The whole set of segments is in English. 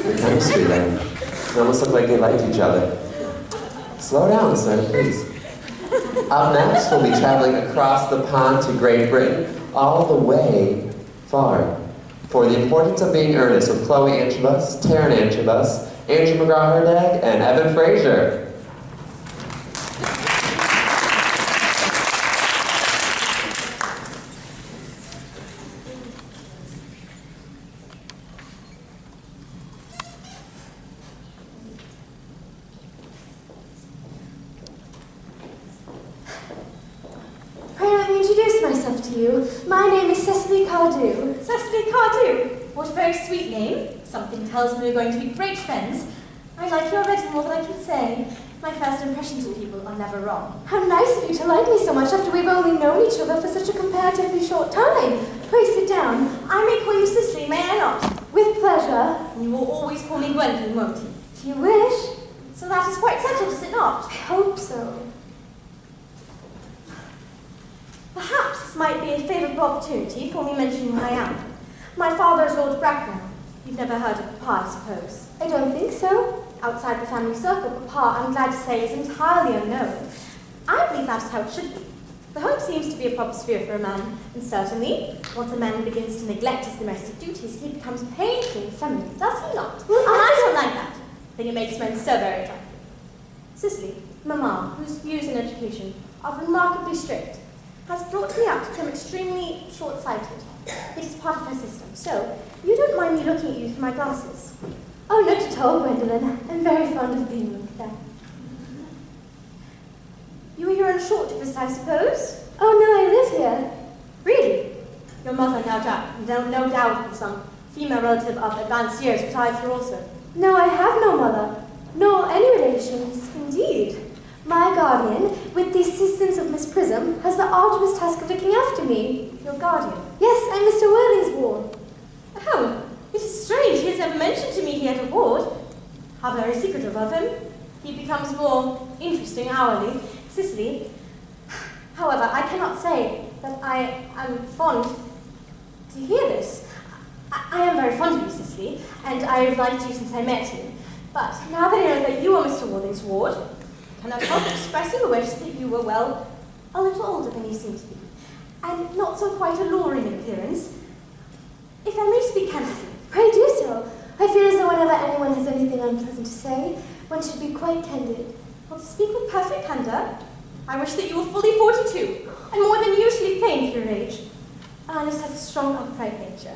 Your chemistry then. It almost looked like they liked each other. Slow down, sir, please. Up next, we'll be traveling across the pond to Great Britain, all the way far, for the importance of being earnest with Chloe Anchabus, Taryn Anchabus, Andrew McGraw-Herdag, and Evan Fraser. My name is Cecily Cardew. Cecily Cardew? What a very sweet name. Something tells me we're going to be great friends. I like you already more than I can say. My first impressions of people are never wrong. How nice of you to like me so much after we've only known each other for such a comparatively short time. Pray sit down. I may call you Cecily, may I not? With pleasure. And you will always call me Gwendolyn, won't you? If you wish. So that is quite settled, is it not? I hope so. Perhaps this might be a favourable opportunity for me mentioning who I am. My father is Lord Bracknell. You've never heard of Papa, I suppose? I don't think so. Outside the family circle, Papa, I'm glad to say, is entirely unknown. I believe that's how it should be. The home seems to be a proper sphere for a man, and certainly, once a man begins to neglect his domestic duties, he becomes painfully feminine, does he not? Well, and I don't like that. I think it makes men so very attractive. Cicely, Mamma, whose views in education are remarkably strict, has brought me up to become extremely short-sighted. It is part of her system, so you don't mind me looking at you through my glasses. Oh, not at all, Gwendolyn. I'm very fond of being looked at. You are here on a short visit, I suppose? Oh, no, I live here. Really? Your mother, no doubt, is some female relative of advanced years retired here also. No, I have no mother, nor any relations. Indeed. My guardian, with the assistance of Miss Prism, has the arduous task of looking after me. Your guardian? Yes, I'm Mr. Worthing's ward. Oh, it is strange he has never mentioned to me he had a ward. How very secretive of him. He becomes more interesting hourly. Cicely, however, I cannot say that I am fond to hear this. I am very fond of you, Cicely, and I have liked you since I met you. But now that I know that you are Mr. Worthing's ward, I cannot help expressing a wish that you were, well, a little older than you seem to be, and not so quite alluring in appearance. If I may speak candidly. Pray do so. I feel as though whenever anyone has anything unpleasant to say, one should be quite candid. Well, to speak with perfect candour, I wish that you were fully 42, and more than usually plain for your age. Ernest has a strong, upright nature.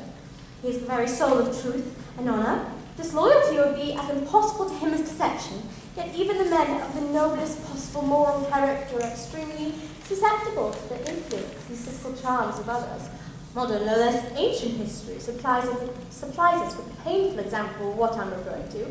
He is the very soul of truth and honour. Disloyalty would be as impossible to him as deception, yet even the men of the noblest possible moral character are extremely susceptible to the influence and physical charms of others. Modern, no less ancient history supplies us with a painful example of what I'm referring to.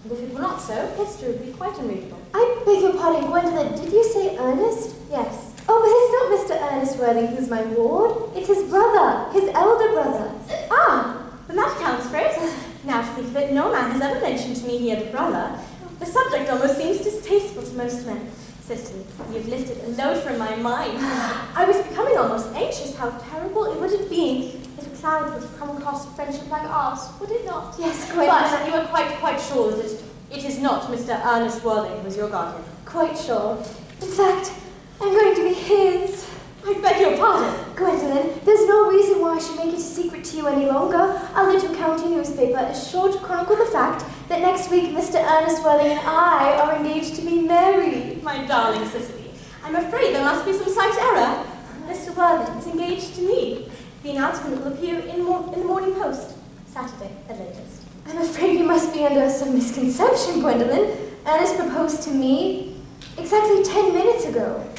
And if it were not so, history would be quite unreadable. I beg your pardon, Gwendolyn, did you say Ernest? Yes. Oh, but it's not Mr. Ernest Worthing who's my ward. It's his brother, his elder brother. Ah, then that accounts for it. Now to think of it, no man has ever mentioned to me he had a brother. The subject almost seems distasteful to most men. Cicely, you've lifted a load from my mind. I was becoming almost anxious how terrible it would have been if a cloud would have come across a friendship like ours, would it not? Yes, quite. But you are quite sure that it is not Mr. Ernest Worthing who is your guardian? Quite sure. In fact, I'm going to be his. I beg your pardon. Gwendolyn, there's no reason why I should make it a secret to you any longer. Our little county newspaper is sure to chronicle the fact that next week Mr. Ernest Worthing and I are engaged to be married. My darling Cicely, I'm afraid there must be some slight error. Mr. Worthing is engaged to me. The announcement will appear in the Morning Post, Saturday at latest. I'm afraid you must be under some misconception, Gwendolyn. Ernest proposed to me exactly 10 minutes ago.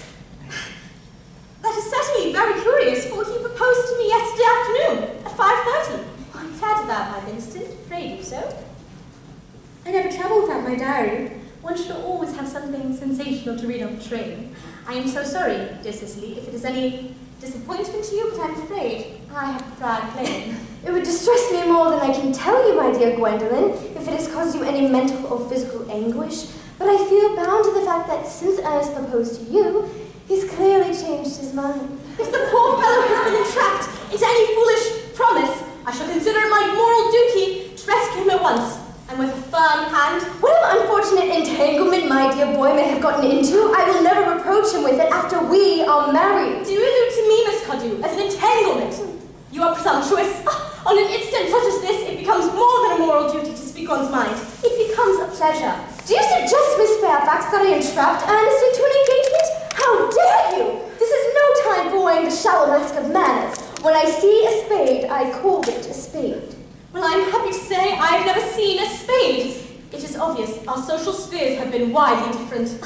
That is certainly very curious, for he proposed to me yesterday afternoon at 5:30. I'm glad that I've instant. Pray do so. I never travel without my diary. One should always have something sensational to read on the train. I am so sorry, dear Cicely, if it is any disappointment to you, but I'm afraid I have a prior claim. It would distress me more than I can tell you, my dear Gwendolyn, if it has caused you any mental or physical anguish, but I feel bound to the fact that since Ernest proposed to you, he's clearly changed his mind. If the poor fellow has been entrapped into any foolish promise, I shall consider it my moral duty to rescue him at once. dear boy may have gotten into, I will never reproach him with it after we are married. Do you allude to me, Miss Cardew, as an entanglement? You are presumptuous. On an instant such as this, it becomes more than a moral duty to speak one's mind. It becomes a pleasure. Do you suggest, Miss Fairfax, that I entrapped Ernest into an engagement? How dare you! This is no time for wearing the shallow mask of manners. When I see a spade, I call it a spade. Well, I'm happy to say I've never seen a spade. It is obvious our social spheres have been widely different.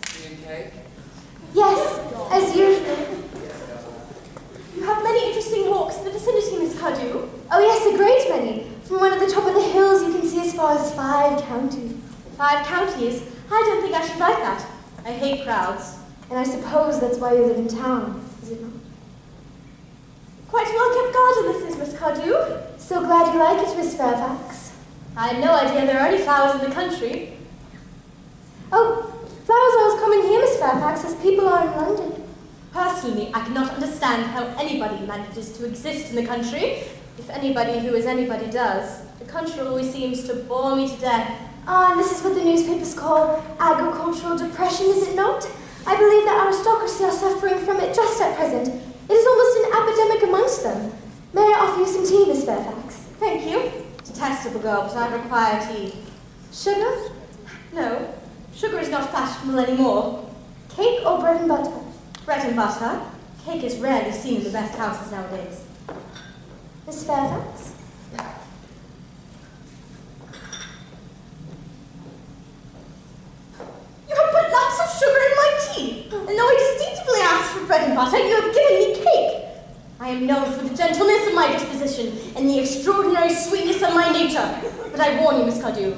Okay. Yes, as usual. You have many interesting walks in the vicinity, Miss Cardew. Oh yes, a great many. From one at the top of the hills, you can see as far as 5 counties. 5 counties? I don't think I should write that. I hate crowds. And I suppose that's why you live in town, is it not? Quite a well-kept garden this is, Miss Cardew. So glad you like it, Miss Fairfax. I had no idea there are any flowers in the country. Oh, flowers are as common here, Miss Fairfax, as people are in London. Personally, I cannot understand how anybody manages to exist in the country. If anybody who is anybody does. The country always seems to bore me to death. Ah, and this is what the newspapers call agricultural depression, is it not? I believe that aristocracy are suffering from it just at present. It is almost an epidemic amongst them. May I offer you some tea, Miss Fairfax? Thank you. Detestable girl, but I require tea. Sugar? No, sugar is not fashionable anymore. Cake or bread and butter? Bread and butter. Cake is rarely seen in the best houses nowadays. Miss Fairfax? You have put lots of sugar in my tea, and though I distinctively asked for bread and butter, you have given me cake. I am known for the gentleness of my disposition and the extraordinary sweetness of my nature. But I warn you, Miss Cardew,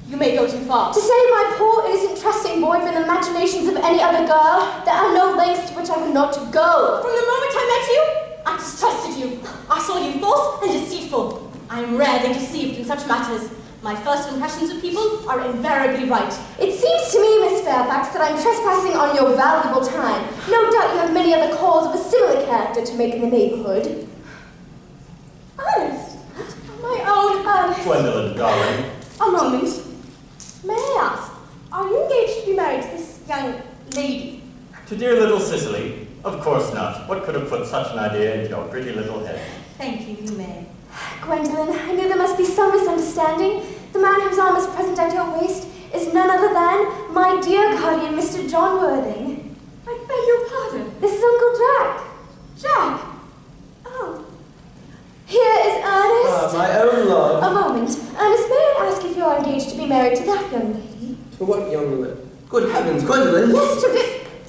you may go too far. To save my poor, innocent, trusting boy from the imaginations of any other girl, there are no lengths to which I would not go. From the moment I met you, I distrusted you. I saw you false and deceitful. I am rarely deceived in such matters. My first impressions of people are invariably right. It seems to me, Miss Fairfax, that I'm trespassing on your valuable time. No doubt you have many other calls of a similar character to make in the neighborhood. Ernest? My own Ernest. Gwendolyn, darling. A moment. May I ask, are you engaged to be married to this young lady? To dear little Cicely? Of course not. What could have put such an idea into your pretty little head? Thank you, you may. Gwendolyn, I knew there must be some misunderstanding. The man whose arm is present at your waist is none other than my dear guardian, Mr. John Worthing. I beg your pardon. This is Uncle Jack. Jack! Oh. Here is Ernest. My own love. A moment. Ernest, may I ask if you are engaged to be married to that young lady? To what young lady? Good heavens, Gwendolyn! Yes,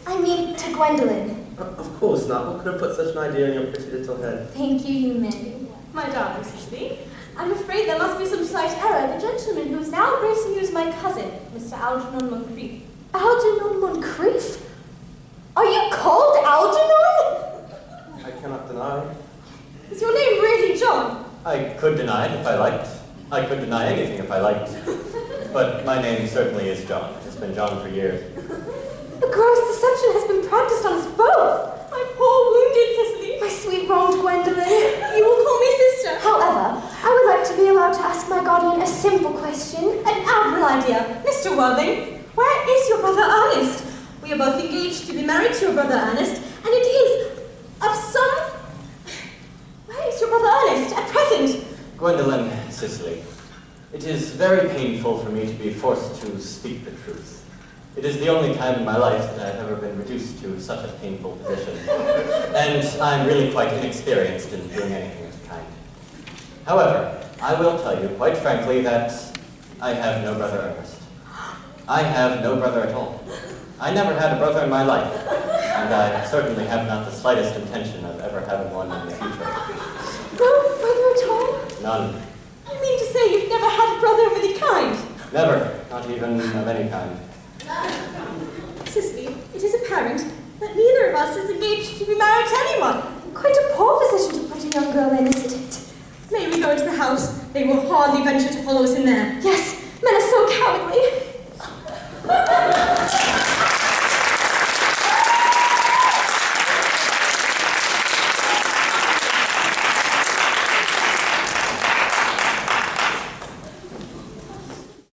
I mean, to Gwendolyn. Of course not. What could have put such an idea in your pretty little head? Thank you, you may. My darling Cicely, I'm afraid there must be some slight error. The gentleman who is now gracing you is my cousin, Mr. Algernon Moncrief. Algernon Moncrief? Are you called Algernon? I cannot deny. Is your name really John? I could deny it if I liked. I could deny anything if I liked. But my name certainly is John. It's been John for years. A gross deception has been practiced on us both. My poor wounded Cicely. My sweet wronged Gwendolyn. You will call me sister. However, I would like to be allowed to ask my guardian a simple question. An admirable idea. Mr. Worthing, where is your brother Ernest? We are both engaged to be married to your brother Ernest, and it is of some... Where is your brother Ernest at present? Gwendolyn, Cicely, it is very painful for me to be forced to speak the truth. It is the only time in my life that I have ever been reduced to such a painful position, and I'm really quite inexperienced in doing anything of the kind. However, I will tell you quite frankly that I have no brother Ernest. I have no brother at all. I never had a brother in my life, and I certainly have not the slightest intention of ever having one in the future. No brother at all? None. You mean to say you've never had a brother of any kind? Never, not even of any kind. Cicely, it is apparent that neither of us is engaged to be married to anyone. Quite a poor position to put a young girl in, isn't it? May we go into the house? They will hardly venture to follow us in there. Yes, men are so cowardly.